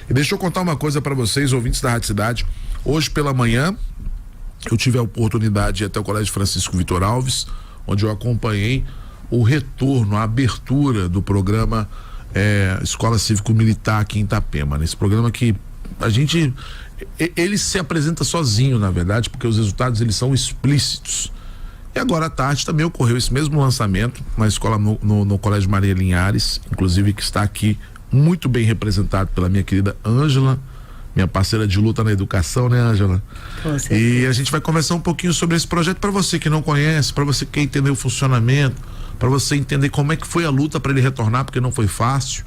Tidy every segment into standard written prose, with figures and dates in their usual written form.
E deixa eu contar uma coisa para vocês, ouvintes da Rádio Cidade. Hoje pela manhã, eu tive a oportunidade de ir até o Colégio Francisco Vitor Alves, onde eu acompanhei o retorno, a abertura do programa Escola Cívico-Militar aqui em Itapema. Nesse programa que ele se apresenta sozinho, na verdade, porque os resultados eles são explícitos. E agora à tarde também ocorreu esse mesmo lançamento na escola no Colégio Maria Linhares, inclusive que está aqui muito bem representado pela minha querida Ângela, minha parceira de luta na educação, né, Ângela? E a gente vai conversar um pouquinho sobre esse projeto para você que não conhece, para você que quer entender o funcionamento, para você entender como é que foi a luta para ele retornar, porque não foi fácil.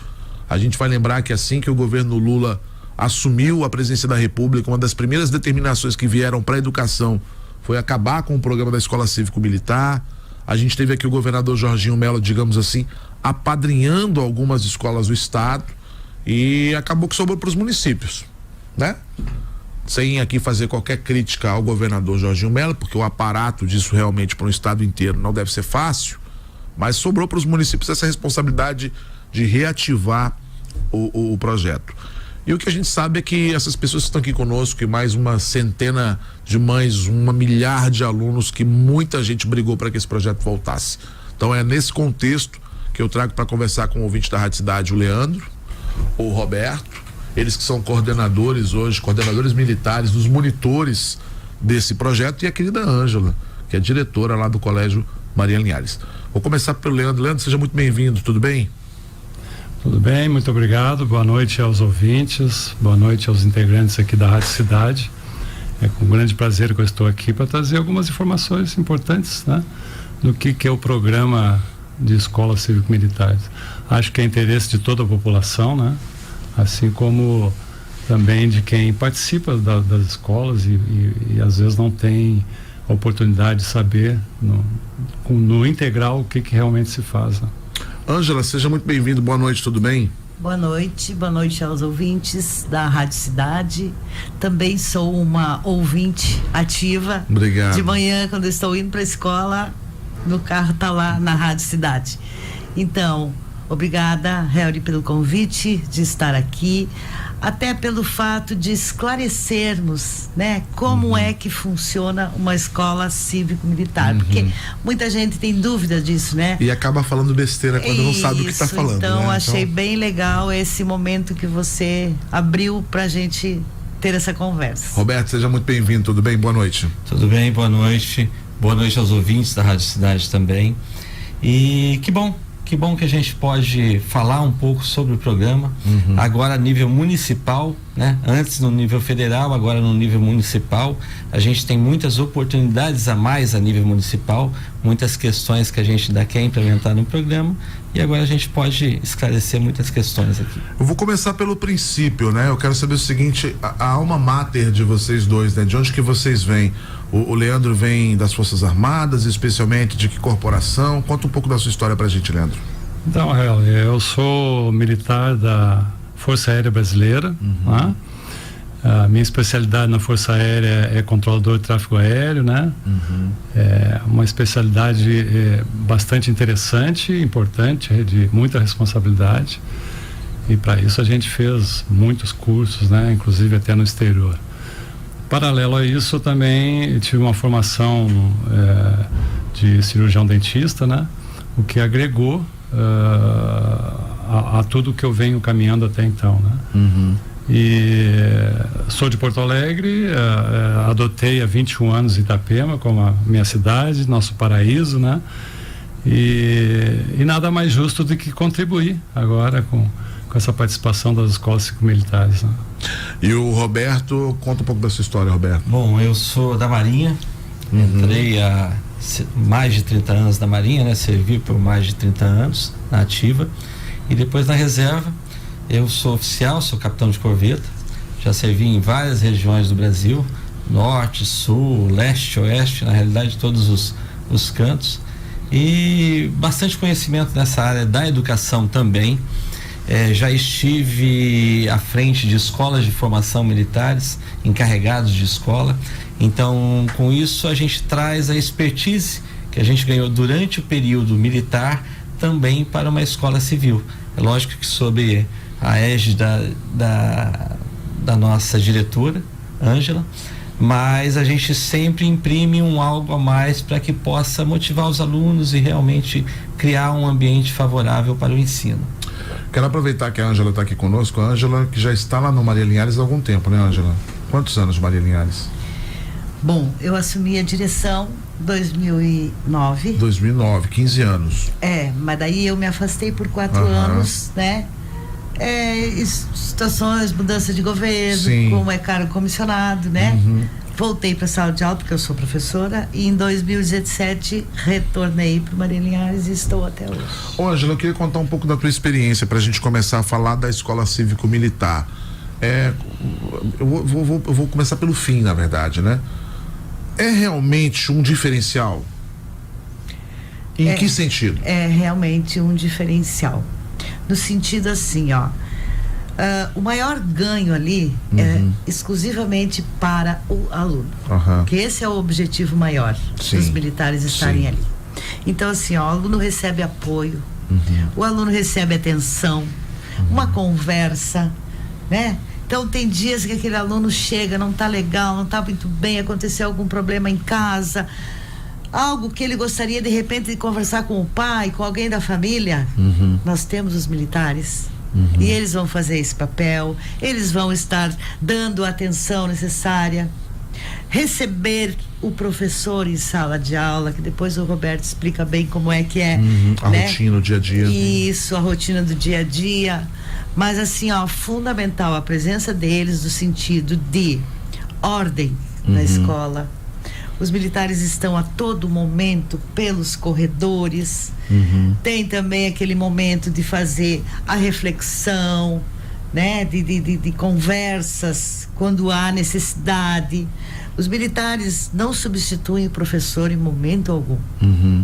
A gente vai lembrar que assim que o governo Lula assumiu a presidência da República, uma das primeiras determinações que vieram para a educação foi acabar com o programa da Escola Cívico-Militar. A gente teve aqui o governador Jorginho Mello, digamos assim, apadrinhando algumas escolas do estado, e acabou que sobrou para os municípios, né? Sem aqui fazer qualquer crítica ao governador Jorginho Mello, porque o aparato disso realmente para um estado inteiro não deve ser fácil, mas sobrou para os municípios essa responsabilidade de reativar o projeto. E o que a gente sabe é que essas pessoas que estão aqui conosco, e mais uma centena de mães, 1 milhar de alunos, que muita gente brigou para que esse projeto voltasse. Então é nesse contexto que eu trago para conversar com o ouvinte da Rádio Cidade, o Leandro, o Roberto, eles que são coordenadores hoje, coordenadores militares, dos monitores desse projeto, e a querida Ângela, que é diretora lá do Colégio Maria Linhares. Vou começar pelo Leandro. Leandro, seja muito bem-vindo, tudo bem? Tudo bem, muito obrigado. Boa noite aos ouvintes, boa noite aos integrantes aqui da Rádio Cidade. É com grande prazer que eu estou aqui para trazer algumas informações importantes, né, do que é o programa de escolas cívico-militares. Acho que é interesse de toda a população, né, assim como também de quem participa das escolas e às vezes não tem a oportunidade de saber no integral o que realmente se faz, né? Ângela, seja muito bem-vindo, boa noite, tudo bem? Boa noite aos ouvintes da Rádio Cidade. Também sou uma ouvinte ativa. Obrigado. De manhã, quando eu estou indo para a escola, meu carro está lá na Rádio Cidade. Então, obrigada, Helry, pelo convite de estar aqui, até pelo fato de esclarecermos, né, como é que funciona uma escola cívico-militar, porque muita gente tem dúvida disso, né? E acaba falando besteira quando não sabe o que está falando. Então, né? Achei bem legal esse momento que você abriu pra gente ter essa conversa. Roberto, seja muito bem-vindo, tudo bem? Boa noite. Tudo bem, boa noite aos ouvintes da Rádio Cidade também. E que bom que a gente pode falar um pouco sobre o programa, agora a nível municipal, né? Antes no nível federal, agora no nível municipal. A gente tem muitas oportunidades a mais a nível municipal, muitas questões que a gente ainda quer implementar no programa, e agora a gente pode esclarecer muitas questões aqui. Eu vou começar pelo princípio, né? Eu quero saber o seguinte, a alma mater de vocês dois, né? De onde que vocês vêm? O Leandro vem das Forças Armadas, especialmente de que corporação? Conta um pouco da sua história pra gente, Leandro. Então, eu sou militar da Força Aérea Brasileira, né? A minha especialidade na Força Aérea é controlador de tráfego aéreo, né? É uma especialidade bastante interessante, importante, de muita responsabilidade, e para isso a gente fez muitos cursos, né? Inclusive até no exterior. Paralelo a isso, eu também tive uma formação de cirurgião dentista, né? O que agregou a tudo que eu venho caminhando até então, né? E sou de Porto Alegre, adotei há 21 anos Itapema como a minha cidade, nosso paraíso, né? E nada mais justo do que contribuir agora com essa participação das escolas cívico-militares, né? E o Roberto, conta um pouco da sua história, Roberto. Bom, eu sou da Marinha, entrei há mais de 30 anos na Marinha, né? Servi por mais de 30 anos na ativa, e depois na reserva. Eu sou oficial, sou capitão de corveta, já servi em várias regiões do Brasil, norte, sul, leste, oeste, na realidade todos os cantos, e bastante conhecimento nessa área da educação também. Já estive à frente de escolas de formação militares, encarregados de escola. Então, com isso a gente traz a expertise que a gente ganhou durante o período militar também para uma escola civil. É lógico que sob a égide da nossa diretora, Ângela, mas a gente sempre imprime algo a mais para que possa motivar os alunos e realmente criar um ambiente favorável para o ensino. Quero aproveitar que a Ângela está aqui conosco, a Ângela que já está lá no Maria Linhares há algum tempo, né, Ângela? Quantos anos Maria Linhares? Bom, eu assumi a direção 2009. 2009, 15 anos. Mas daí eu me afastei por 4 anos, né? Situações, mudança de governo, Sim. como é cargo comissionado, né? Voltei para a sala de aula porque eu sou professora e em 2017 retornei para o Maria Linhares e estou até hoje. Ô, Ângela, eu queria contar um pouco da tua experiência para a gente começar a falar da Escola Cívico-Militar. Eu vou começar pelo fim, na verdade, né? É realmente um diferencial? Em que sentido? É realmente um diferencial. No sentido assim, ó. O maior ganho ali é exclusivamente para o aluno. Porque esse é o objetivo maior dos militares estarem ali. Então, assim, ó, o aluno recebe apoio, o aluno recebe atenção, uma conversa, né? Então tem dias que aquele aluno chega, não tá legal, não tá muito bem, aconteceu algum problema em casa, algo que ele gostaria de repente de conversar com o pai, com alguém da família. Nós temos os militares. E eles vão fazer esse papel, eles vão estar dando a atenção necessária, receber o professor em sala de aula, que depois o Roberto explica bem como é que é, a rotina do dia a dia. Isso, a rotina do dia a dia. Mas assim, ó, fundamental a presença deles no sentido de ordem na escola. Os militares estão a todo momento pelos corredores. Tem também aquele momento de fazer a reflexão, né? De conversas quando há necessidade. Os militares não substituem o professor em momento algum.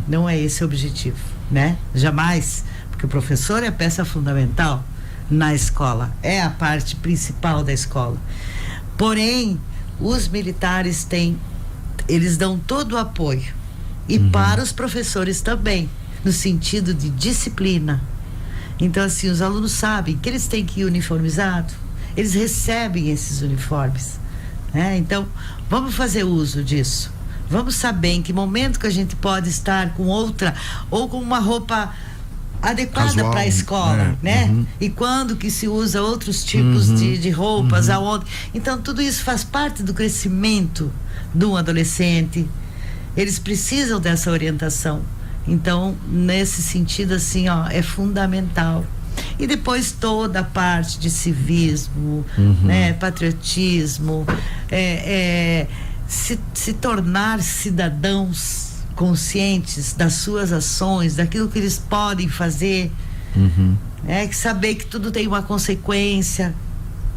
Não é esse o objetivo, né? Jamais, porque o professor é a peça fundamental na escola, é a parte principal da escola. Porém, os militares eles dão todo o apoio e para os professores também, no sentido de disciplina. Então, assim, os alunos sabem que eles têm que ir uniformizados, eles recebem esses uniformes, né? Então, vamos fazer uso disso. Vamos saber em que momento que a gente pode estar com outra ou com uma roupa adequada para a escola, né? E quando que se usa outros tipos de roupas, aonde. Então, tudo isso faz parte do crescimento de um adolescente. Eles precisam dessa orientação. Então, nesse sentido, assim, ó, é fundamental. E depois toda a parte de civismo, né? Patriotismo, se tornar cidadãos conscientes das suas ações, daquilo que eles podem fazer, que saber que tudo tem uma consequência.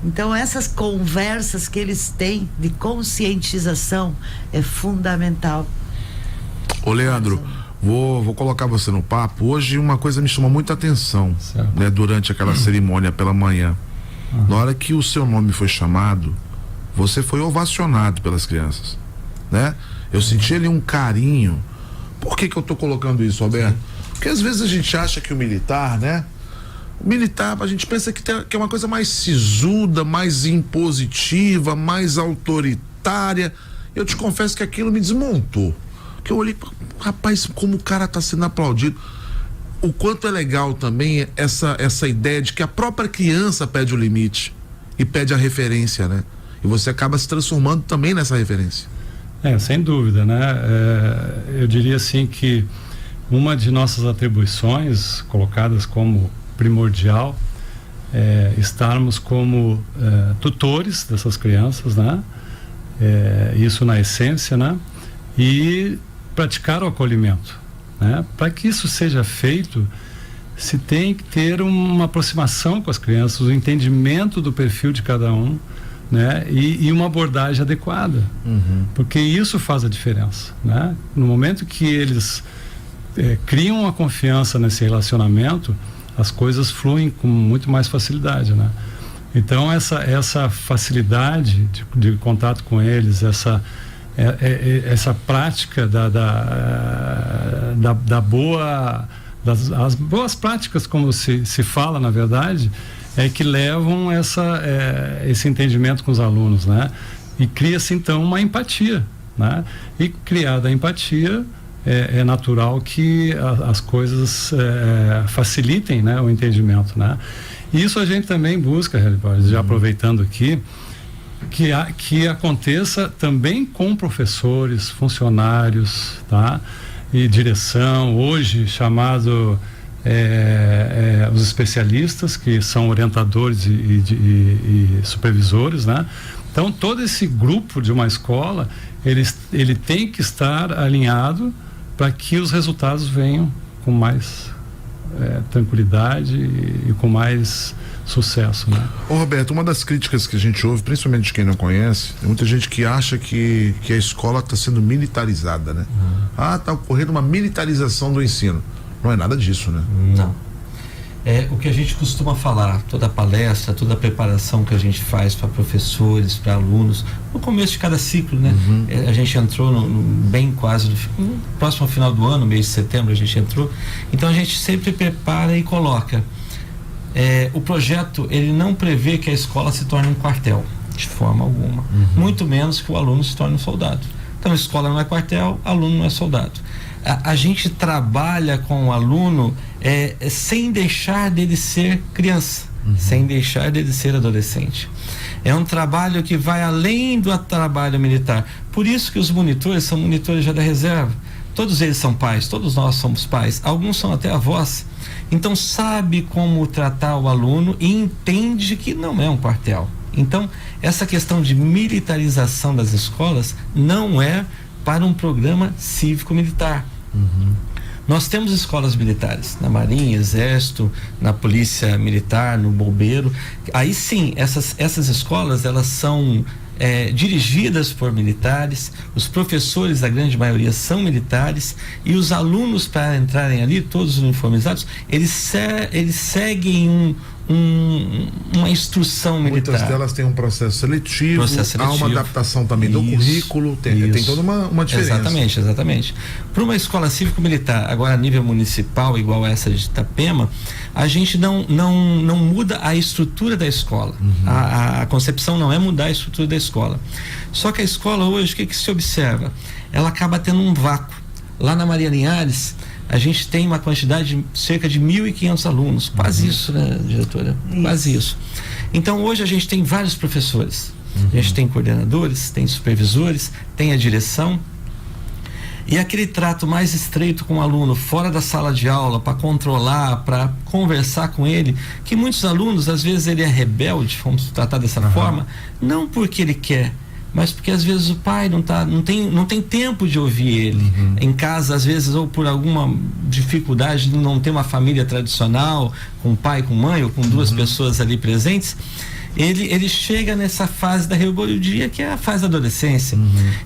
Então, essas conversas que eles têm de conscientização é fundamental. Ô, Leandro, vou colocar você no papo. Hoje uma coisa me chamou muita atenção, né, durante aquela cerimônia pela manhã. Na hora que o seu nome foi chamado, você foi ovacionado pelas crianças, né? Eu senti ali um carinho. Por que eu tô colocando isso, Roberto? Porque às vezes a gente acha que o militar, né? O militar, a gente pensa que é uma coisa mais sisuda, mais impositiva, mais autoritária. Eu te confesso que aquilo me desmontou. Que eu olhei, rapaz, como o cara tá sendo aplaudido. O quanto é legal também essa ideia de que a própria criança pede o limite e pede a referência, né? E você acaba se transformando também nessa referência. Sem dúvida, né? Eu diria assim que uma de nossas atribuições colocadas como primordial é estarmos como tutores dessas crianças, né? Isso na essência, né? E praticar o acolhimento, né? Para que isso seja feito, se tem que ter uma aproximação com as crianças, o entendimento do perfil de cada um, né? E uma abordagem adequada, porque isso faz a diferença, né? No momento que eles criam uma confiança nesse relacionamento, as coisas fluem com muito mais facilidade, né? Então essa facilidade de contato com eles, essa prática as boas práticas, como se fala, na verdade, que levam esse entendimento com os alunos, né? E cria-se então uma empatia, né? E criada a empatia, é natural que as coisas facilitem, né, o entendimento, né? E isso a gente também busca, já aproveitando aqui, que aconteça também com professores, funcionários, tá? E direção, hoje chamado os especialistas, que são orientadores e supervisores, né? Então todo esse grupo de uma escola, ele tem que estar alinhado para que os resultados venham com mais tranquilidade e com mais sucesso, né? Ô Roberto, uma das críticas que a gente ouve, principalmente de quem não conhece, tem muita gente que acha que a escola está sendo militarizada, né? Está ocorrendo uma militarização do ensino. Não é nada disso, né? Não. É o que a gente costuma falar, toda a palestra, toda a preparação que a gente faz para professores, para alunos, no começo de cada ciclo, né? A gente entrou bem quase no próximo final do ano, mês de setembro a gente entrou, então a gente sempre prepara e coloca. O projeto, ele não prevê que a escola se torne um quartel, de forma alguma, muito menos que o aluno se torne um soldado. Então a escola não é quartel, aluno não é soldado. A gente trabalha com o aluno sem deixar dele ser criança, sem deixar dele ser adolescente. É um trabalho que vai além do trabalho militar. Por isso que os monitores são monitores já da reserva. Todos eles são pais, todos nós somos pais, alguns são até avós. Então sabe como tratar o aluno e entende que não é um quartel. Então essa questão de militarização das escolas não é para um programa cívico-militar. Nós temos escolas militares na Marinha, Exército, na Polícia Militar, no Bombeiro. Aí sim, essas escolas, elas são dirigidas por militares, os professores, a grande maioria, são militares, e os alunos, para entrarem ali, todos uniformizados, eles seguem uma instrução militar. Muitas delas têm um processo seletivo, há uma adaptação também do currículo, tem toda uma diferença. Exatamente. Para uma escola cívico-militar, agora a nível municipal, igual essa de Itapema, a gente não muda a estrutura da escola. A concepção não é mudar a estrutura da escola. Só que a escola hoje, o que se observa? Ela acaba tendo um vácuo. Lá na Maria Linhares, a gente tem uma quantidade de cerca de 1.500 alunos, quase isso, né, diretora? Quase isso. Então hoje a gente tem vários professores, a gente tem coordenadores, tem supervisores, tem a direção, e aquele trato mais estreito com o aluno fora da sala de aula, para controlar, para conversar com ele, que muitos alunos, às vezes ele é rebelde, vamos tratar dessa forma, não porque ele quer, mas porque às vezes o pai não tem tempo de ouvir ele. Em casa, às vezes, ou por alguma dificuldade de não ter uma família tradicional, com pai, com mãe, ou com duas pessoas ali presentes, ele chega nessa fase da rebeldia, que é a fase da adolescência.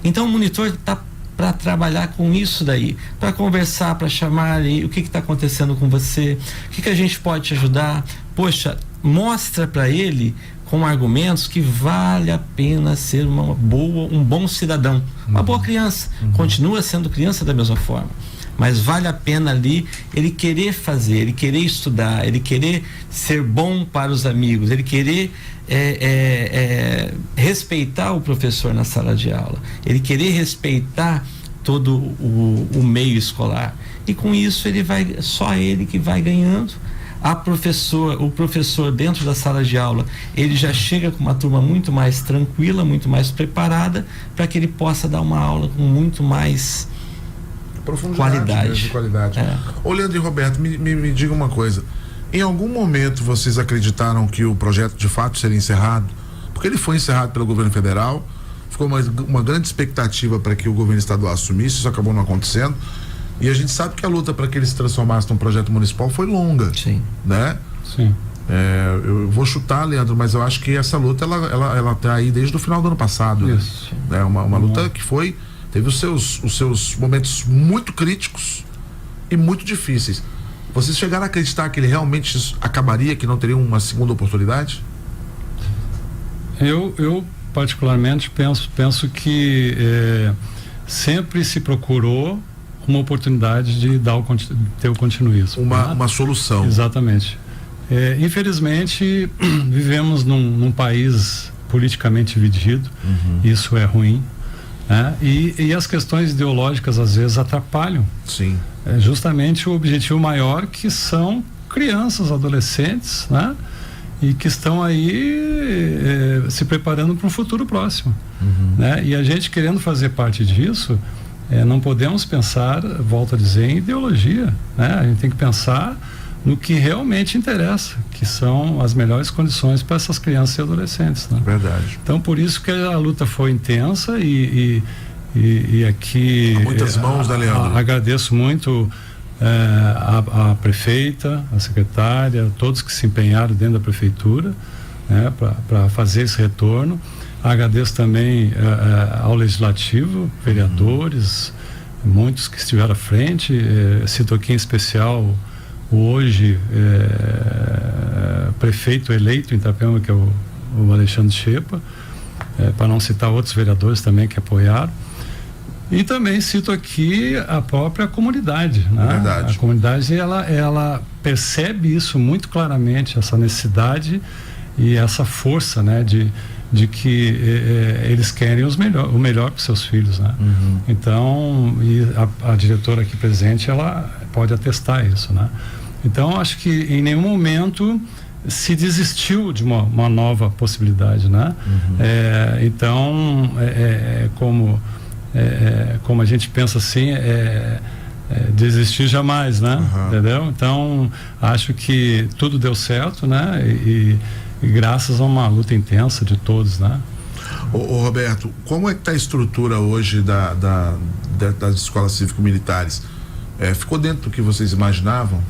Então o monitor está para trabalhar com isso daí, para conversar, para chamar ali, o que está acontecendo com você, o que a gente pode te ajudar. Poxa, mostra para ele com argumentos que vale a pena ser um bom cidadão, uma boa criança. Continua sendo criança da mesma forma, mas vale a pena ali ele querer fazer, ele querer estudar, ele querer ser bom para os amigos, ele querer respeitar o professor na sala de aula, ele querer respeitar todo o meio escolar, e com isso só ele que vai ganhando. O professor dentro da sala de aula, ele já chega com uma turma muito mais tranquila, muito mais preparada, para que ele possa dar uma aula com muito mais qualidade. Ô Leandro e Roberto, me diga uma coisa, em algum momento vocês acreditaram que o projeto de fato seria encerrado? Porque ele foi encerrado pelo governo federal, ficou uma grande expectativa para que o governo estadual assumisse, isso acabou não acontecendo. E a gente sabe que a luta para que ele se transformasse num projeto municipal foi longa. Sim. Né? Sim. Eu vou chutar, Leandro, mas eu acho que essa luta ela tá aí desde o final do ano passado. Isso. Né? Uma luta que teve os seus momentos muito críticos e muito difíceis. Vocês chegaram a acreditar que ele realmente acabaria, que não teria uma segunda oportunidade? Eu particularmente penso que sempre se procurou uma oportunidade de ter o continuismo. Uma solução. Exatamente. Infelizmente, vivemos num país politicamente dividido, isso é ruim, né? E as questões ideológicas às vezes atrapalham. Sim. Justamente o objetivo maior, que são crianças, adolescentes, né? E que estão aí se preparando para um futuro próximo, né? E a gente querendo fazer parte disso, não podemos pensar, volto a dizer, em ideologia, né? A gente tem que pensar no que realmente interessa, que são as melhores condições para essas crianças e adolescentes, né? Verdade. Então, por isso que a luta foi intensa e aqui... Há muitas mãos, né, Leandro? Agradeço muito a prefeita, a secretária, todos que se empenharam dentro da prefeitura, né, para fazer esse retorno. Agradeço também ao legislativo, vereadores, muitos que estiveram à frente. Cito aqui em especial hoje prefeito eleito em Itapema, que é o Alexandre Chepa, para não citar outros vereadores também que apoiaram. E também cito aqui a própria comunidade, né? Verdade. A comunidade ela percebe isso muito claramente, essa necessidade e essa força, né, de que eles querem o melhor para os seus filhos, né? Então, e a diretora aqui presente, ela pode atestar isso, né? Então, acho que em nenhum momento se desistiu de uma nova possibilidade, né? Então, como a gente pensa assim, desistir jamais, né? Entendeu? Então, acho que tudo deu certo, né? E graças a uma luta intensa de todos, né? Ô Roberto, como é que está a estrutura hoje das escolas cívico-militares? Ficou dentro do que vocês imaginavam?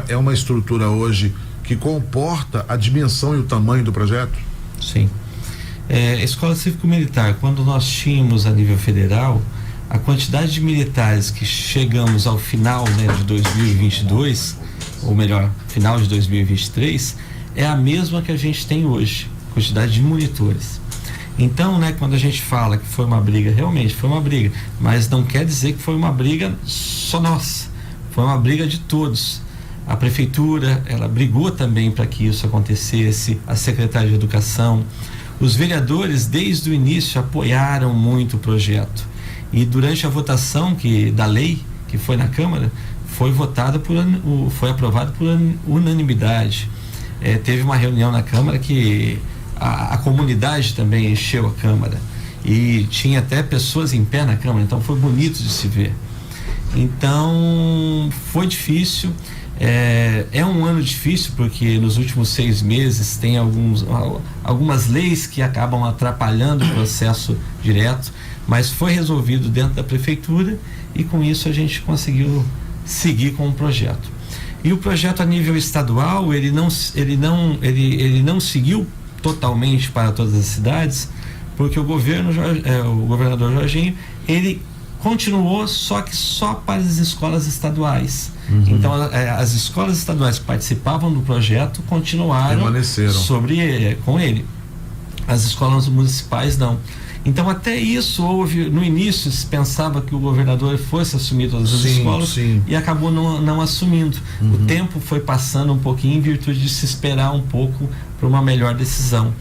É uma estrutura hoje que comporta a dimensão e o tamanho do projeto? Sim. Escola cívico-militar, quando nós tínhamos a nível federal, a quantidade de militares que chegamos ao final, né, de 2022, ou melhor, final de 2023, é a mesma que a gente tem hoje, quantidade de monitores. Então, né, quando a gente fala que foi uma briga, realmente foi uma briga, mas não quer dizer que foi uma briga só nossa, foi uma briga de todos. A prefeitura, ela brigou também para que isso acontecesse, a secretária de Educação, os vereadores desde o início apoiaram muito o projeto. E durante a votação da lei que foi na Câmara, foi aprovado por unanimidade. Teve uma reunião na Câmara que a comunidade também encheu a Câmara e tinha até pessoas em pé na Câmara, então foi bonito de se ver. Então foi difícil, é um ano difícil porque nos últimos 6 meses tem algumas leis que acabam atrapalhando o processo direto, mas foi resolvido dentro da prefeitura e com isso a gente conseguiu seguir com o projeto. E o projeto a nível estadual, ele não seguiu totalmente para todas as cidades, porque o governador Jorginho, ele continuou só para as escolas estaduais. Então as escolas estaduais que participavam do projeto continuaram com ele. As escolas municipais não. Então até isso houve, no início se pensava que o governador fosse assumir todas as escolas e acabou não assumindo. O tempo foi passando um pouquinho em virtude de se esperar um pouco para uma melhor decisão.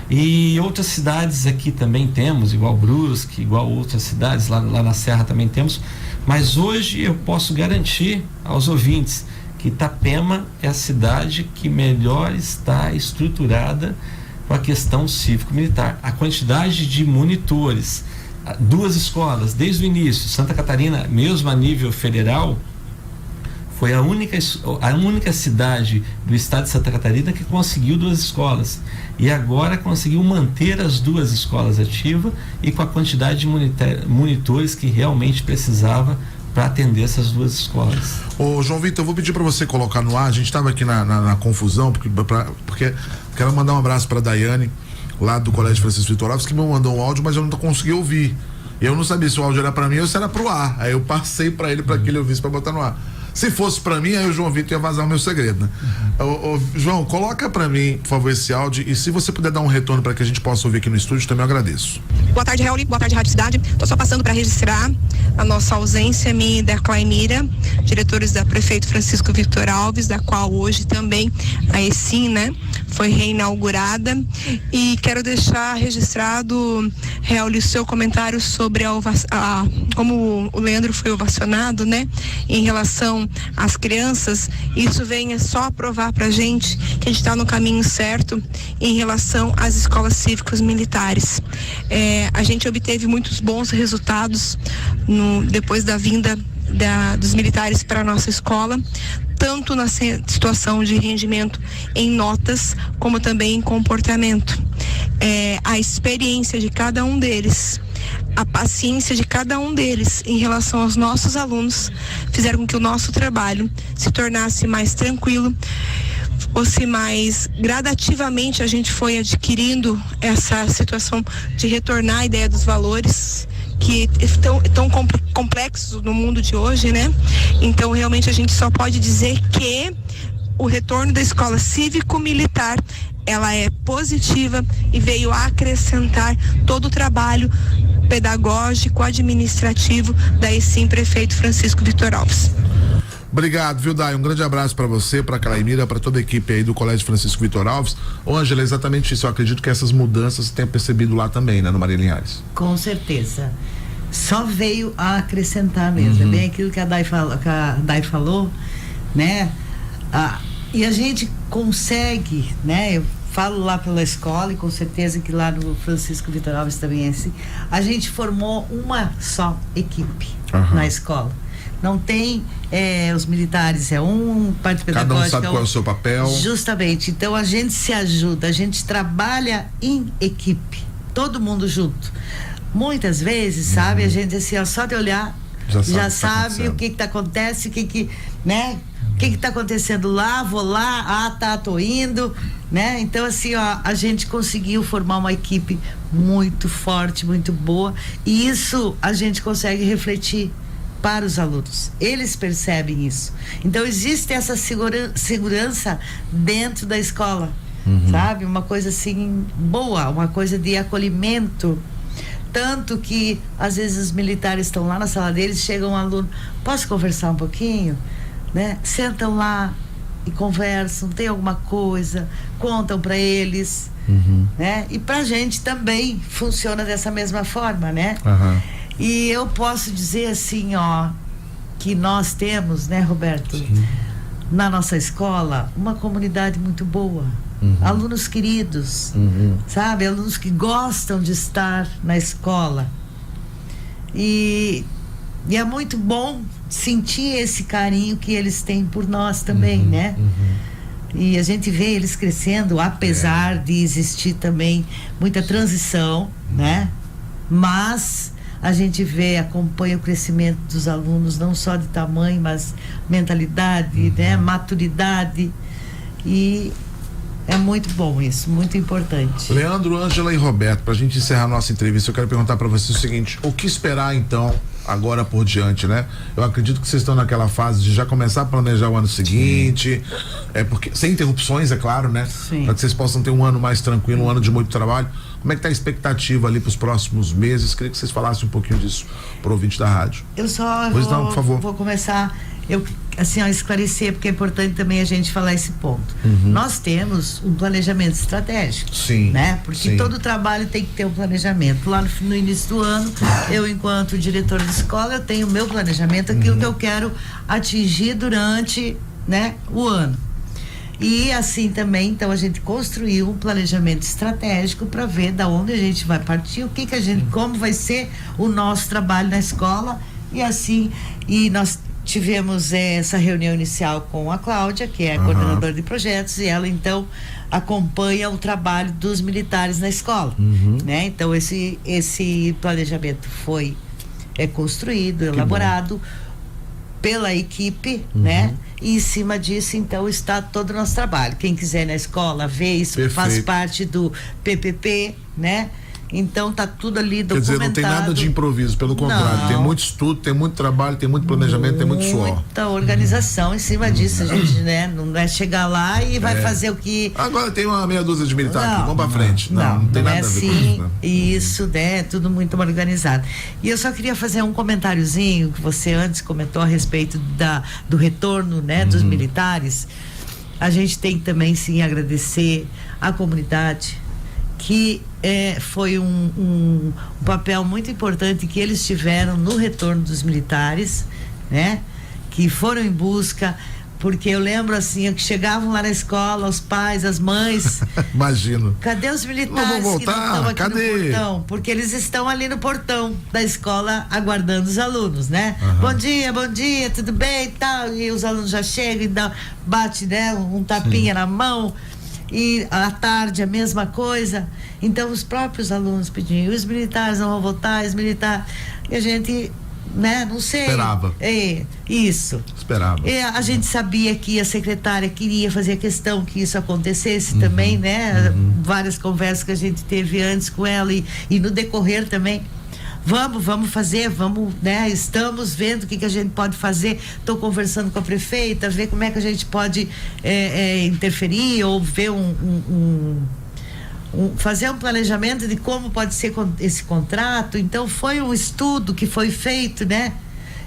E outras cidades aqui também temos, igual Brusque, igual outras cidades, lá na Serra também temos, mas hoje eu posso garantir aos ouvintes que Itapema é a cidade que melhor está estruturada com a questão cívico-militar. A quantidade de monitores, 2 escolas, desde o início, Santa Catarina, mesmo a nível federal, foi a única cidade do estado de Santa Catarina que conseguiu 2 escolas. E agora conseguiu manter as 2 escolas ativas e com a quantidade de monitores que realmente precisava para atender essas 2 escolas. Ô João Vitor, eu vou pedir para você colocar no ar, a gente estava aqui na confusão, porque quero mandar um abraço para a Daiane, lá do Colégio Francisco Vitor Alves, que me mandou um áudio, mas eu não consegui ouvir. Eu não sabia se o áudio era para mim ou se era pro ar. Aí eu passei para ele para que ele ouvisse para botar no ar. Se fosse pra mim, aí o João Vitor ia vazar o meu segredo, né? João, coloca pra mim, por favor, esse áudio, e se você puder dar um retorno para que a gente possa ouvir aqui no estúdio, também eu agradeço. Boa tarde, Raul. Boa tarde, Rádio Cidade. Tô só passando para registrar a nossa ausência, minha e da Claimira, diretores da Prefeito Francisco Vitor Alves, da qual hoje também a ESIM, né, foi reinaugurada, e quero deixar registrado, Raul, o seu comentário sobre como o Leandro foi ovacionado, né, em relação às crianças. Isso vem só provar pra gente que a gente está no caminho certo em relação às escolas cívicos militares. A gente obteve muitos bons resultados depois da vinda dos militares para a nossa escola, tanto na situação de rendimento em notas, como também em comportamento. A experiência de cada um deles, a paciência de cada um deles em relação aos nossos alunos, fizeram com que o nosso trabalho se tornasse mais tranquilo, ou se mais gradativamente a gente foi adquirindo essa situação de retornar à ideia dos valores, que estão tão complexos no mundo de hoje, né? Então, realmente, a gente só pode dizer que o retorno da escola cívico-militar, ela é positiva e veio a acrescentar todo o trabalho pedagógico, administrativo da ESIM Prefeito Francisco Vitor Alves. Obrigado, viu, Dai? Um grande abraço para você, para a Claimira, para toda a equipe aí do Colégio Francisco Vitor Alves. Ô, Ângela, é exatamente isso. Eu acredito que essas mudanças você tenha percebido lá também, né, no Maria Linhares. Com certeza. Só veio a acrescentar mesmo. É bem aquilo que a Dai falou, né? E a gente consegue, né? Eu falo lá pela escola, e com certeza que lá no Francisco Vitor Alves também é assim. A gente formou uma só equipe na escola. Não tem os militares, parte pedagógica. Cada um sabe qual é o seu papel. Justamente. Então a gente se ajuda, a gente trabalha em equipe, todo mundo junto. Muitas vezes, sabe, a gente assim, só de olhar já sabe o que acontece, o que está acontecendo lá, vou lá, tô indo, né? Então assim, a gente conseguiu formar uma equipe muito forte, muito boa, e isso a gente consegue refletir para os alunos. Eles percebem isso. Então existe essa segurança dentro da escola, sabe? Uma coisa assim boa, uma coisa de acolhimento. Tanto que às vezes os militares estão lá na sala deles, chega um aluno, posso conversar um pouquinho? Né? Sentam lá e conversam, tem alguma coisa, contam para eles, né? E pra gente também funciona dessa mesma forma, né? E eu posso dizer assim, que nós temos, né, Roberto, na nossa escola, uma comunidade muito boa. Alunos queridos, sabe? Alunos que gostam de estar na escola. E é muito bom sentir esse carinho que eles têm por nós também, né? E a gente vê eles crescendo, apesar de existir também muita transição, né? Mas a gente acompanha o crescimento dos alunos, não só de tamanho, mas mentalidade, né? Maturidade. E é muito bom isso, muito importante. Leandro, Ângela e Roberto, pra gente encerrar a nossa entrevista, eu quero perguntar pra vocês o seguinte: o que esperar então agora por diante, né? Eu acredito que vocês estão naquela fase de já começar a planejar o ano seguinte, porque sem interrupções, é claro, né? Para que vocês possam ter um ano mais tranquilo, um ano de muito trabalho. Como é que tá a expectativa ali para os próximos meses? Queria que vocês falassem um pouquinho disso pro ouvinte da rádio. Eu só por favor. Vou começar, esclarecer, porque é importante também a gente falar esse ponto. Nós temos um planejamento estratégico, né? Porque todo trabalho tem que ter um planejamento. Lá no início do ano, eu, enquanto diretora de escola, eu tenho o meu planejamento, aquilo que eu quero atingir durante, né, o ano. E assim também, então, a gente construiu um planejamento estratégico para ver da onde a gente vai partir, como vai ser o nosso trabalho na escola, e assim, nós tivemos essa reunião inicial com a Cláudia, que é a coordenadora de projetos, e ela então acompanha o trabalho dos militares na escola, né? Então esse planejamento foi construído, elaborado pela equipe, né? E em cima disso, então, está todo o nosso trabalho. Quem quiser ir na escola ver isso, faz parte do PPP, né? Então tá tudo ali Quer documentado. dizer, não tem nada de improviso, pelo contrário, Não. tem muito estudo, tem muito trabalho, tem muito planejamento, tem muito suor. Muita organização em cima disso, gente, né? Não é chegar lá e vai fazer o que... Agora tem uma meia dúzia de militar aqui, vamos pra frente. Não tem nada é a ver com assim, isso, né? isso, né? Tudo muito organizado. E eu só queria fazer um comentáriozinho que você antes comentou a respeito do retorno, né, dos militares. A gente tem também, sim, agradecer à comunidade, que foi um papel muito importante que eles tiveram no retorno dos militares, né? Que foram em busca, porque eu lembro assim, que chegavam lá na escola, os pais, as mães. Imagino. Cadê os militares Não vão voltar? que não estão aqui Cadê? no portão? Porque eles estão ali no portão da escola aguardando os alunos, né? Bom dia, tudo bem e tal. E os alunos já chegam e bate, né, um tapinha na mão. E à tarde a mesma coisa. Então os próprios alunos pediam, os militares não vão voltar, os militares. E a gente, né, não sei. Esperava. Isso. Esperava. A gente sabia que a secretária queria fazer questão que isso acontecesse também, né? Várias conversas que a gente teve antes com ela e no decorrer também. Vamos fazer, né? Estamos vendo o que a gente pode fazer. Estou conversando com a prefeita, ver como é que a gente pode interferir ou ver fazer um planejamento de como pode ser esse contrato. Então foi um estudo que foi feito, né?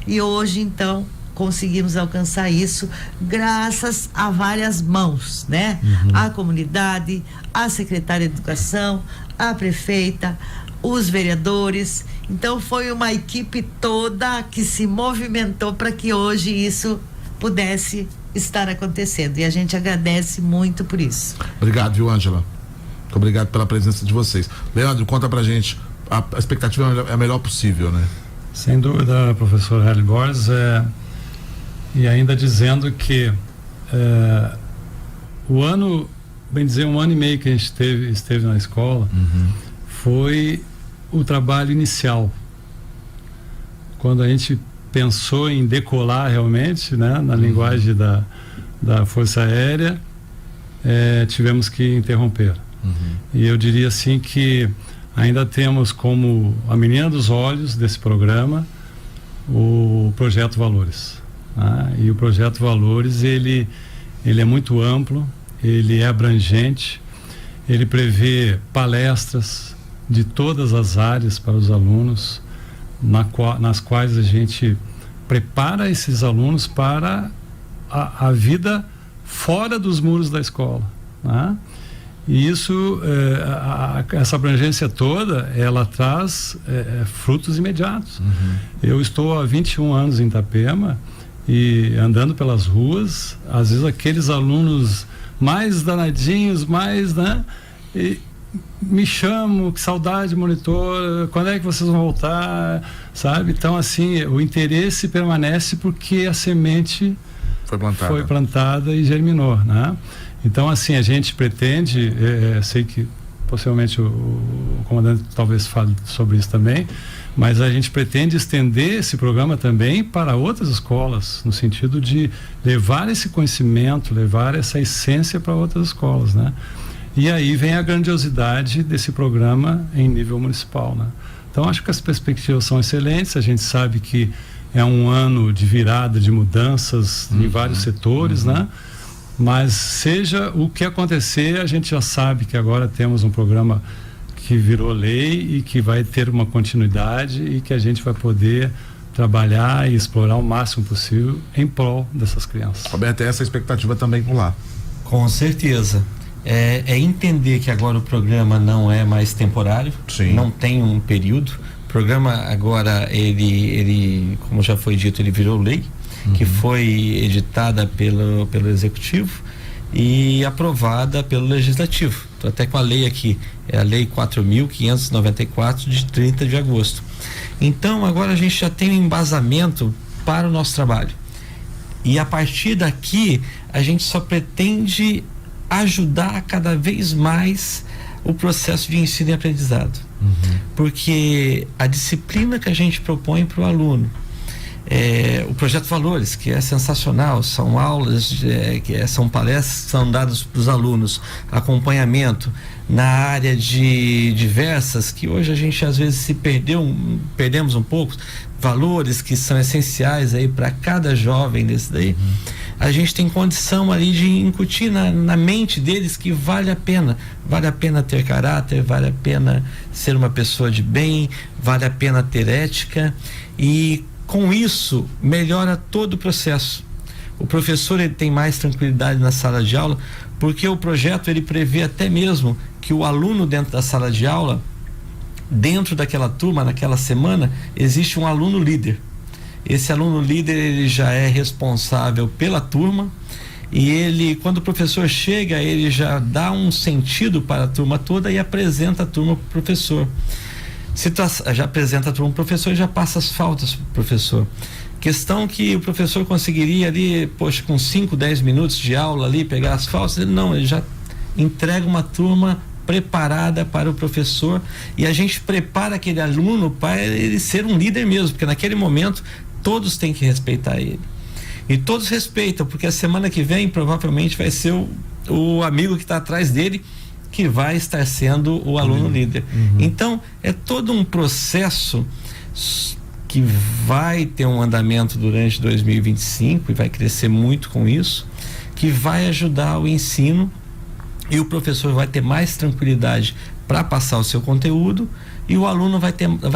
E hoje então conseguimos alcançar isso graças a várias mãos, né? A comunidade, a secretária de Educação, a prefeita, os vereadores. Então foi uma equipe toda que se movimentou para que hoje isso pudesse estar acontecendo, e a gente agradece muito por isso. Obrigado, viu, Ângela? Muito obrigado pela presença de vocês. Leandro, conta pra gente, a expectativa é a melhor possível, né? Sem dúvida, professor Hélio Borges, e ainda dizendo que o ano, bem dizer, 1 ano e meio que a gente esteve na escola, foi o trabalho inicial. Quando a gente pensou em decolar realmente, né, na linguagem da Força Aérea, tivemos que interromper. E eu diria assim que ainda temos como a menina dos olhos desse programa o Projeto Valores. E o Projeto Valores, ele é muito amplo, ele é abrangente, ele prevê palestras de todas as áreas para os alunos, nas quais a gente prepara esses alunos para a vida fora dos muros da escola, né? E isso, essa abrangência toda, ela traz frutos imediatos. Eu estou há 21 anos em Itapema e andando pelas ruas, às vezes aqueles alunos mais danadinhos, né? E me chamam, que saudade, monitor, quando é que vocês vão voltar, sabe? Então, assim, o interesse permanece porque a semente foi plantada e germinou, né? Então, assim, a gente pretende, sei que possivelmente o comandante talvez fale sobre isso também, mas a gente pretende estender esse programa também para outras escolas, no sentido de levar esse conhecimento, levar essa essência para outras escolas, né? E aí vem a grandiosidade desse programa em nível municipal, né? Então, acho que as perspectivas são excelentes. A gente sabe que é um ano de virada, de mudanças em vários setores, né? Mas seja o que acontecer, a gente já sabe que agora temos um programa que virou lei e que vai ter uma continuidade e que a gente vai poder trabalhar e explorar o máximo possível em prol dessas crianças. Roberto, essa expectativa também por lá. Com certeza. É entender que agora o programa não é mais temporário. Sim. Não tem um período. O programa agora, ele como já foi dito, ele virou lei, que foi editada pelo Executivo e aprovada pelo Legislativo. Estou até com a lei aqui, é a Lei 4.594 de 30 de agosto. Então agora a gente já tem um embasamento para o nosso trabalho. E a partir daqui a gente só pretende ajudar cada vez mais o processo de ensino e aprendizado. Porque a disciplina que a gente propõe para o aluno o projeto Valores, que é sensacional, são aulas, são palestras que são dadas para os alunos, acompanhamento na área de diversas, que hoje a gente às vezes perdemos um pouco, valores que são essenciais aí para cada jovem desse daí. A gente tem condição ali de incutir na mente deles que vale a pena ter caráter, vale a pena ser uma pessoa de bem, vale a pena ter ética, e com isso melhora todo o processo. O professor, ele tem mais tranquilidade na sala de aula, porque o projeto, ele prevê até mesmo que o aluno dentro da sala de aula, dentro daquela turma, naquela semana, existe um aluno líder. Esse aluno líder, ele já é responsável pela turma, e ele, quando o professor chega, ele já dá um sentido para a turma toda e apresenta a turma para o professor. Já apresenta a turma para o professor e já passa as faltas para o professor. Questão que o professor conseguiria ali, com 5, 10 minutos de aula ali, pegar as faltas. Ele já entrega uma turma preparada para o professor, e a gente prepara aquele aluno para ele ser um líder mesmo, porque naquele momento todos têm que respeitar ele. E todos respeitam, porque a semana que vem provavelmente vai ser o amigo que está atrás dele que vai estar sendo o aluno líder. Então, é todo um processo que vai ter um andamento durante 2025 e vai crescer muito com isso, que vai ajudar o ensino, e o professor vai ter mais tranquilidade para passar o seu conteúdo, e o aluno vai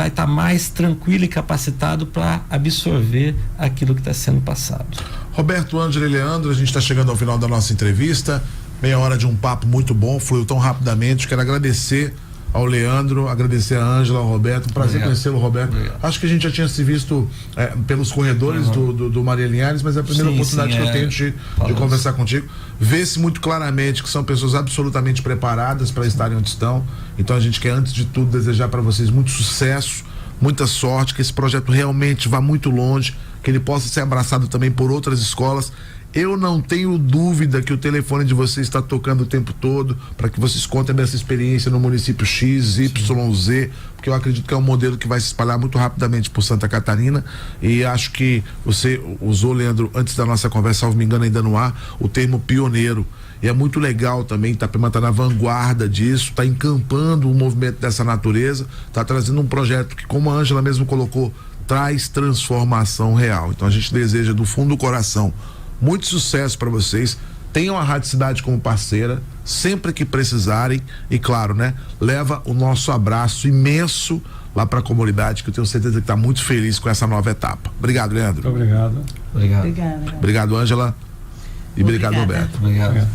estar mais tranquilo e capacitado para absorver aquilo que está sendo passado. Roberto, Ângela e Leandro, a gente está chegando ao final da nossa entrevista, meia hora de um papo muito bom, fluiu tão rapidamente. Quero agradecer ao Leandro, agradecer a Ângela, ao Roberto, prazer conhecê-lo, Roberto. Obrigado. Acho que a gente já tinha se visto pelos corredores do Maria Linhares, mas é a primeira oportunidade que eu tenho de conversar contigo. Vê-se muito claramente que são pessoas absolutamente preparadas para estarem onde estão. Então a gente quer, antes de tudo, desejar para vocês muito sucesso, muita sorte, que esse projeto realmente vá muito longe, que ele possa ser abraçado também por outras escolas. Eu não tenho dúvida que o telefone de vocês está tocando o tempo todo para que vocês contem dessa experiência no município X, Y, Z, porque eu acredito que é um modelo que vai se espalhar muito rapidamente por Santa Catarina. E acho que você usou, Leandro, antes da nossa conversa, salvo me engano, ainda no ar, o termo pioneiro. E é muito legal também, Itapema está na vanguarda disso, está encampando um movimento dessa natureza, está trazendo um projeto que, como a Ângela mesmo colocou, traz transformação real. Então a gente deseja do fundo do coração muito sucesso para vocês. Tenham a Rádio Cidade como parceira sempre que precisarem, e claro, né, leva o nosso abraço imenso lá para a comunidade, que eu tenho certeza que está muito feliz com essa nova etapa. Obrigado, Leandro. Muito obrigado. Obrigada. Obrigado, Ângela, e obrigado, Roberto. Obrigado.